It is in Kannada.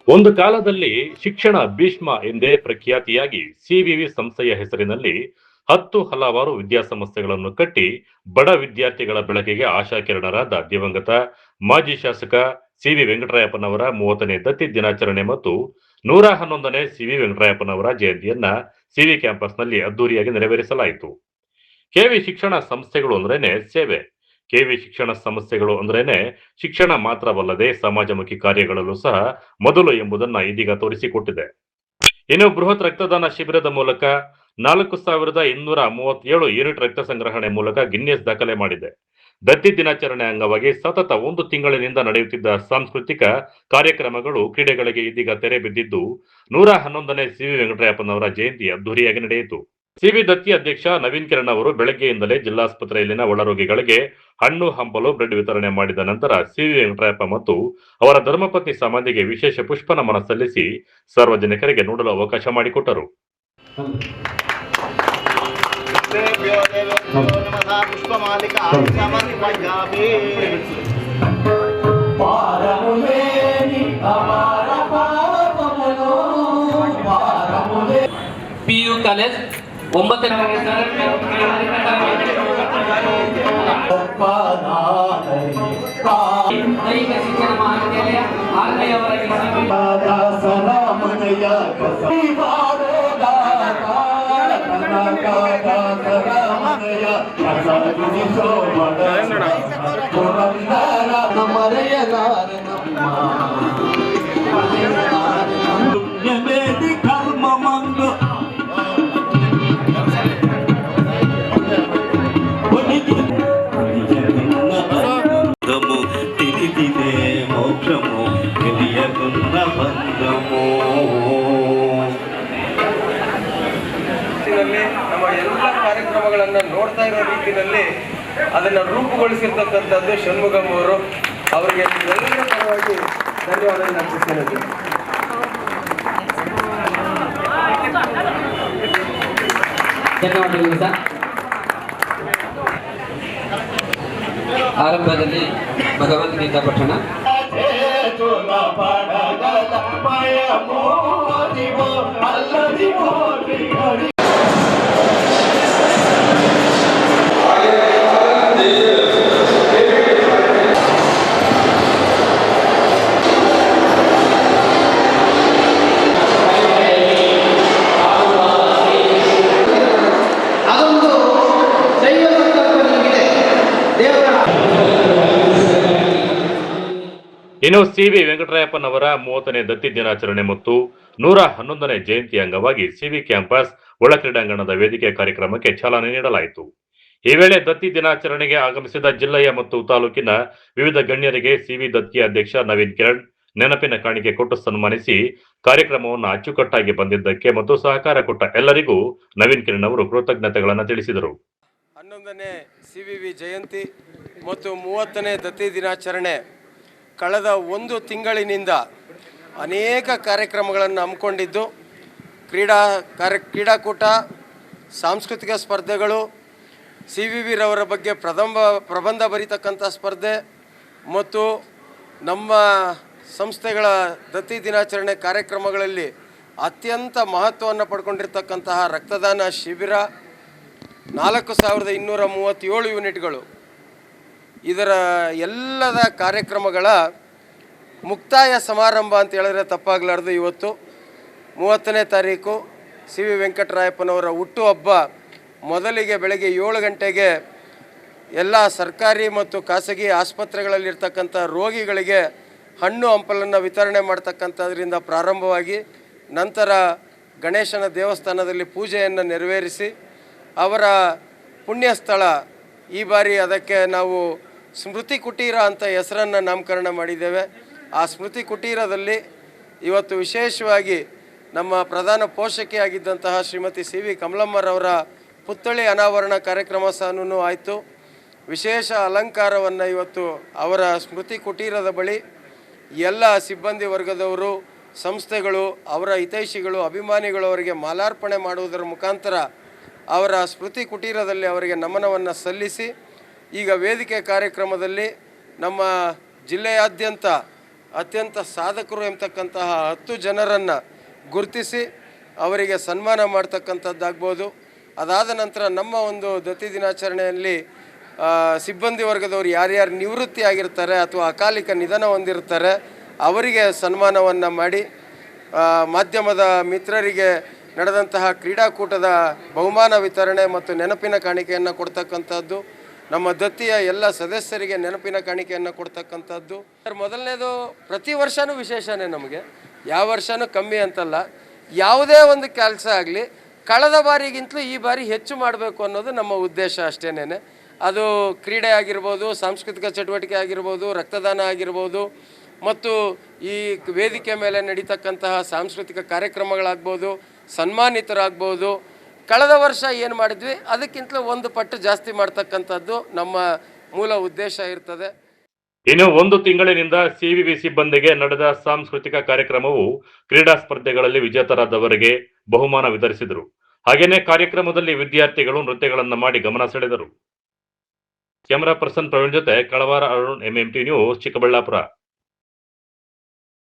ಒಂದು ಕಾಲದಲ್ಲಿ ಶಿಕ್ಷಣ ಭೀಷ್ಮ ಎಂದೇ ಪ್ರಖ್ಯಾತಿಯಾಗಿ ಸಿವಿವಿ ಸಂಸ್ಥೆಯ ಹೆಸರಿನಲ್ಲಿ ಹಲವಾರು ವಿದ್ಯಾಸಂಸ್ಥೆಗಳನ್ನು ಕಟ್ಟಿ ಬಡ ವಿದ್ಯಾರ್ಥಿಗಳ ಬೆಳಕಿಗೆ ಆಶಾಕಿರಣರಾದ ದಿವಂಗತ ಮಾಜಿ ಶಾಸಕ ಸಿವಿ ವೆಂಕಟರಾಯಪ್ಪನವರ 30ನೇ ದತ್ತಿ ದಿನಾಚರಣೆ ಮತ್ತು 111ನೇ ಸಿವಿ ವೆಂಕಟರಾಯಪ್ಪನವರ ಜಯಂತಿಯನ್ನ ಸಿವಿ ಕ್ಯಾಂಪಸ್ನಲ್ಲಿ ಅದ್ದೂರಿಯಾಗಿ ನೆರವೇರಿಸಲಾಯಿತು. ಕೆವಿ ಶಿಕ್ಷಣ ಸಂಸ್ಥೆಗಳು ಅಂದ್ರೇನೆ ಸೇವೆ. ಕೆವಿ ಶಿಕ್ಷಣ ಸಂಸ್ಥೆಗಳು ಅಂದ್ರೇನೆ ಶಿಕ್ಷಣ ಮಾತ್ರವಲ್ಲದೆ ಸಮಾಜಮುಖಿ ಕಾರ್ಯಗಳಲ್ಲೂ ಸಹ ಮೊದಲು ಎಂಬುದನ್ನ ಇದೀಗ ತೋರಿಸಿಕೊಟ್ಟಿದೆ. ಇನ್ನು ಬೃಹತ್ ರಕ್ತದಾನ ಶಿಬಿರದ ಮೂಲಕ 4237 ಯೂನಿಟ್ ರಕ್ತ ಸಂಗ್ರಹಣೆ ಮೂಲಕ ಗಿನ್ನೆಸ್ ದಾಖಲೆ ಮಾಡಿದೆ. ದತ್ತಿ ದಿನಾಚರಣೆ ಅಂಗವಾಗಿ ಸತತ 1 ತಿಂಗಳಿನಿಂದ ನಡೆಯುತ್ತಿದ್ದ ಸಾಂಸ್ಕೃತಿಕ ಕಾರ್ಯಕ್ರಮಗಳು ಕ್ರೀಡೆಗಳಿಗೆ ಇದೀಗ ತೆರೆ ಬಿದ್ದಿದ್ದು 111ನೇ ಸಿವಿ ವೆಂಕಟರಾಯಪ್ಪನವರ ಜಯಂತಿ ಅದ್ದೂರಿಯಾಗಿ ನಡೆಯಿತು. ಸಿವಿ ದತ್ತಿ ಅಧ್ಯಕ್ಷ ನವೀನ್ ಕಿರಣ್ ಅವರು ಬೆಳಗ್ಗೆಯಿಂದಲೇ ಜಿಲ್ಲಾಸ್ಪತ್ರೆಯಲ್ಲಿನ ಒಳರೋಗಿಗಳಿಗೆ ಹಣ್ಣು ಹಂಪಲು ಬ್ರೆಡ್ ವಿತರಣೆ ಮಾಡಿದ ನಂತರ ಸಿವಿ ವೆಂಕಟರಾಯಪ್ಪ ಮತ್ತು ಅವರ ಧರ್ಮಪತ್ನಿ ಸಮಾಧಿಗೆ ವಿಶೇಷ ಪುಷ್ಪ ನಮನ ಸಲ್ಲಿಸಿ ಸಾರ್ವಜನಿಕರಿಗೆ ನೋಡಲು ಅವಕಾಶ ಮಾಡಿಕೊಟ್ಟರು. PU ಕಾಲೇಜ್ 9ನೇ ಶಿಕ್ಷಣ ಮಹಾವಿದ್ಯಾಲಯ 6ನೇ ನಮ್ಮ ಎಲ್ಲ ಕಾರ್ಯಕ್ರಮಗಳನ್ನು ನೋಡ್ತಾ ಇರೋ ರೀತಿಯಲ್ಲಿ ಅದನ್ನು ರೂಪುಗೊಳಿಸಿರ್ತಕ್ಕಂಥದ್ದು ಷಣ್ಮುಗಂ ಅವರು. ಅವರಿಗೆ ಎಲ್ಲರ ಪರವಾಗಿ ಧನ್ಯವಾದ ಅರ್ಪಿಸ್ತೇನೆ. ಧನ್ಯವಾದಗಳು ಸರ್. ಆರಂಭದಲ್ಲಿ ಭಗವದ್ಗೀತಾ ಪಠಣ. ಇನ್ನು ಸಿವಿ ವೆಂಕಟರಾಯಪ್ಪನವರ 30ನೇ ದತ್ತಿ ದಿನಾಚರಣೆ ಮತ್ತು 111ನೇ ಜಯಂತಿ ಅಂಗವಾಗಿ ಸಿವಿ ಕ್ಯಾಂಪಸ್ ಒಳ ಕ್ರೀಡಾಂಗಣದ ವೇದಿಕೆ ಕಾರ್ಯಕ್ರಮಕ್ಕೆ ಚಾಲನೆ ನೀಡಲಾಯಿತು. ಈ ವೇಳೆ ದತ್ತಿ ದಿನಾಚರಣೆಗೆ ಆಗಮಿಸಿದ ಜಿಲ್ಲೆಯ ಮತ್ತು ತಾಲೂಕಿನ ವಿವಿಧ ಗಣ್ಯರಿಗೆ ಸಿವಿ ದತ್ತಿ ಅಧ್ಯಕ್ಷ ನವೀನ್ ಕಿರಣ್ ನೆನಪಿನ ಕಾಣಿಕೆ ಕೊಟ್ಟು ಸನ್ಮಾನಿಸಿ ಕಾರ್ಯಕ್ರಮವನ್ನು ಅಚ್ಚುಕಟ್ಟಾಗಿ ಬಂದಿದ್ದಕ್ಕೆ ಮತ್ತು ಸಹಕಾರ ಕೊಟ್ಟ ಎಲ್ಲರಿಗೂ ನವೀನ್ ಕಿರಣ್ ಅವರು ಕೃತಜ್ಞತೆಗಳನ್ನು ತಿಳಿಸಿದರು. 11ನೇ ಸಿವಿವಿ ಜಯಂತಿ ಮತ್ತು 30ನೇ ದತ್ತಿ ದಿನಾಚರಣೆ ಕಳೆದ 1 ತಿಂಗಳಿನಿಂದ ಅನೇಕ ಕಾರ್ಯಕ್ರಮಗಳನ್ನು ಹಮ್ಮಿಕೊಂಡಿದ್ದು, ಕ್ರೀಡಾಕೂಟ, ಸಾಂಸ್ಕೃತಿಕ ಸ್ಪರ್ಧೆಗಳು, ಸಿವಿವಿರವರ ಬಗ್ಗೆ ಪ್ರಬಂಧ ಬರೀತಕ್ಕಂಥ ಸ್ಪರ್ಧೆ ಮತ್ತು ನಮ್ಮ ಸಂಸ್ಥೆಗಳ ದತ್ತಿ ದಿನಾಚರಣೆ ಕಾರ್ಯಕ್ರಮಗಳಲ್ಲಿ ಅತ್ಯಂತ ಮಹತ್ವವನ್ನು ಪಡ್ಕೊಂಡಿರ್ತಕ್ಕಂತಹ ರಕ್ತದಾನ ಶಿಬಿರ 4237 ಯೂನಿಟ್ಗಳು. ಇದರ ಎಲ್ಲದ ಕಾರ್ಯಕ್ರಮಗಳ ಮುಕ್ತಾಯ ಸಮಾರಂಭ ಅಂತ ಹೇಳಿದ್ರೆ ತಪ್ಪಾಗಲಾರ್ದು. ಇವತ್ತು 30ನೇ ತಾರೀಕು ಸಿವಿ ವೆಂಕಟರಾಯಪ್ಪನವರ ಹುಟ್ಟುಹಬ್ಬ. ಮೊದಲಿಗೆ ಬೆಳಗ್ಗೆ 7 ಗಂಟೆಗೆ ಎಲ್ಲ ಸರ್ಕಾರಿ ಮತ್ತು ಖಾಸಗಿ ಆಸ್ಪತ್ರೆಗಳಲ್ಲಿರ್ತಕ್ಕಂಥ ರೋಗಿಗಳಿಗೆ ಹಣ್ಣು ಹಂಪಲನ್ನು ವಿತರಣೆ ಮಾಡ್ತಕ್ಕಂಥದ್ರಿಂದ ಪ್ರಾರಂಭವಾಗಿ ನಂತರ ಗಣೇಶನ ದೇವಸ್ಥಾನದಲ್ಲಿ ಪೂಜೆಯನ್ನು ನೆರವೇರಿಸಿ ಅವರ ಪುಣ್ಯಸ್ಥಳ, ಈ ಬಾರಿ ಅದಕ್ಕೆ ನಾವು ಸ್ಮೃತಿ ಕುಟೀರ ಅಂತ ಹೆಸರನ್ನು ನಾಮಕರಣ ಮಾಡಿದ್ದೇವೆ. ಆ ಸ್ಮೃತಿ ಕುಟೀರದಲ್ಲಿ ಇವತ್ತು ವಿಶೇಷವಾಗಿ ನಮ್ಮ ಪ್ರಧಾನ ಪೋಷಕಿಯಾಗಿದ್ದಂತಹ ಶ್ರೀಮತಿ ಸಿ ವಿ ಕಮಲಮ್ಮರವರ ಪುತ್ಥಳಿ ಅನಾವರಣ ಕಾರ್ಯಕ್ರಮ ಸಹ ಆಯಿತು. ವಿಶೇಷ ಅಲಂಕಾರವನ್ನು ಇವತ್ತು ಅವರ ಸ್ಮೃತಿ ಕುಟೀರದ ಬಳಿ ಎಲ್ಲ ಸಿಬ್ಬಂದಿ ವರ್ಗದವರು, ಸಂಸ್ಥೆಗಳು, ಅವರ ಹಿತೈಷಿಗಳು, ಅಭಿಮಾನಿಗಳು ಅವರಿಗೆ ಮಾಲಾರ್ಪಣೆ ಮಾಡುವುದರ ಮುಖಾಂತರ ಅವರ ಸ್ಮೃತಿ ಕುಟೀರದಲ್ಲಿ ಅವರಿಗೆ ನಮನವನ್ನು ಸಲ್ಲಿಸಿ ಈಗ ವೇದಿಕೆ ಕಾರ್ಯಕ್ರಮದಲ್ಲಿ ನಮ್ಮ ಜಿಲ್ಲೆಯಾದ್ಯಂತ ಅತ್ಯಂತ ಸಾಧಕರು ಎಂಬತಕ್ಕಂತಹ 10 ಜನರನ್ನು ಗುರುತಿಸಿ ಅವರಿಗೆ ಸನ್ಮಾನ ಮಾಡ್ತಕ್ಕಂಥದ್ದಾಗ್ಬೋದು. ಅದಾದ ನಂತರ ನಮ್ಮ ಒಂದು ದತ್ತಿ ದಿನಾಚರಣೆಯಲ್ಲಿ ಸಿಬ್ಬಂದಿ ವರ್ಗದವರು ಯಾರ್ಯಾರು ನಿವೃತ್ತಿ ಆಗಿರ್ತಾರೆ ಅಥವಾ ಅಕಾಲಿಕ ನಿಧನ ಹೊಂದಿರ್ತಾರೆ ಅವರಿಗೆ ಸನ್ಮಾನವನ್ನು ಮಾಡಿ, ಮಾಧ್ಯಮದ ಮಿತ್ರರಿಗೆ ನಡೆದಂತಹ ಕ್ರೀಡಾಕೂಟದ ಬಹುಮಾನ ವಿತರಣೆ ಮತ್ತು ನೆನಪಿನ ಕಾಣಿಕೆಯನ್ನು ಕೊಡ್ತಕ್ಕಂಥದ್ದು, ನಮ್ಮ ದತ್ತಿಯ ಎಲ್ಲ ಸದಸ್ಯರಿಗೆ ನೆನಪಿನ ಕಾಣಿಕೆಯನ್ನು ಕೊಡ್ತಕ್ಕಂಥದ್ದು. ಮೊದಲನೇದು ಪ್ರತಿ ವರ್ಷವೂ ವಿಶೇಷನೇ, ನಮಗೆ ಯಾವ ವರ್ಷವೂ ಕಮ್ಮಿ ಅಂತಲ್ಲ. ಯಾವುದೇ ಒಂದು ಕೆಲಸ ಆಗಲಿ ಕಳೆದ ಬಾರಿಗಿಂತಲೂ ಈ ಬಾರಿ ಹೆಚ್ಚು ಮಾಡಬೇಕು ಅನ್ನೋದು ನಮ್ಮ ಉದ್ದೇಶ ಅಷ್ಟೇನೆ. ಅದು ಕ್ರೀಡೆ ಆಗಿರ್ಬೋದು, ಸಾಂಸ್ಕೃತಿಕ ಚಟುವಟಿಕೆ ಆಗಿರ್ಬೋದು, ರಕ್ತದಾನ ಆಗಿರ್ಬೋದು, ಮತ್ತು ಈ ವೇದಿಕೆ ಮೇಲೆ ನಡೀತಕ್ಕಂತಹ ಸಾಂಸ್ಕೃತಿಕ ಕಾರ್ಯಕ್ರಮಗಳಾಗ್ಬೋದು, ಸನ್ಮಾನಿತರಾಗ್ಬೋದು. ಕಳೆದ ವರ್ಷ ಏನು ಮಾಡಿದ್ವಿ ಅದಕ್ಕಿಂತಲೂ ಒಂದು ಪಟ್ಟು ಜಾಸ್ತಿ ಮಾಡ್ತಕ್ಕಂಥದ್ದು ನಮ್ಮ ಮೂಲ ಉದ್ದೇಶ ಇರ್ತದೆ. ಇನ್ನು 1 ತಿಂಗಳಿನಿಂದ ಸಿವಿವಿ ಸಿಬ್ಬಂದಿಗೆ ನಡೆದ ಸಾಂಸ್ಕೃತಿಕ ಕಾರ್ಯಕ್ರಮವು ಕ್ರೀಡಾ ಸ್ಪರ್ಧೆಗಳಲ್ಲಿ ವಿಜೇತರಾದವರಿಗೆ ಬಹುಮಾನ ವಿತರಿಸಿದರು. ಹಾಗೇನೇ ಕಾರ್ಯಕ್ರಮದಲ್ಲಿ ವಿದ್ಯಾರ್ಥಿಗಳು ನೃತ್ಯಗಳನ್ನು ಮಾಡಿ ಗಮನ ಸೆಳೆದರು. ಕ್ಯಾಮರಾ ಪರ್ಸನ್ ಪ್ರವೀಣ್ ಜೊತೆ ಕಳವಾರ ಅರುಣ್, MMT ನ್ಯೂಸ್, ಚಿಕ್ಕಬಳ್ಳಾಪುರ.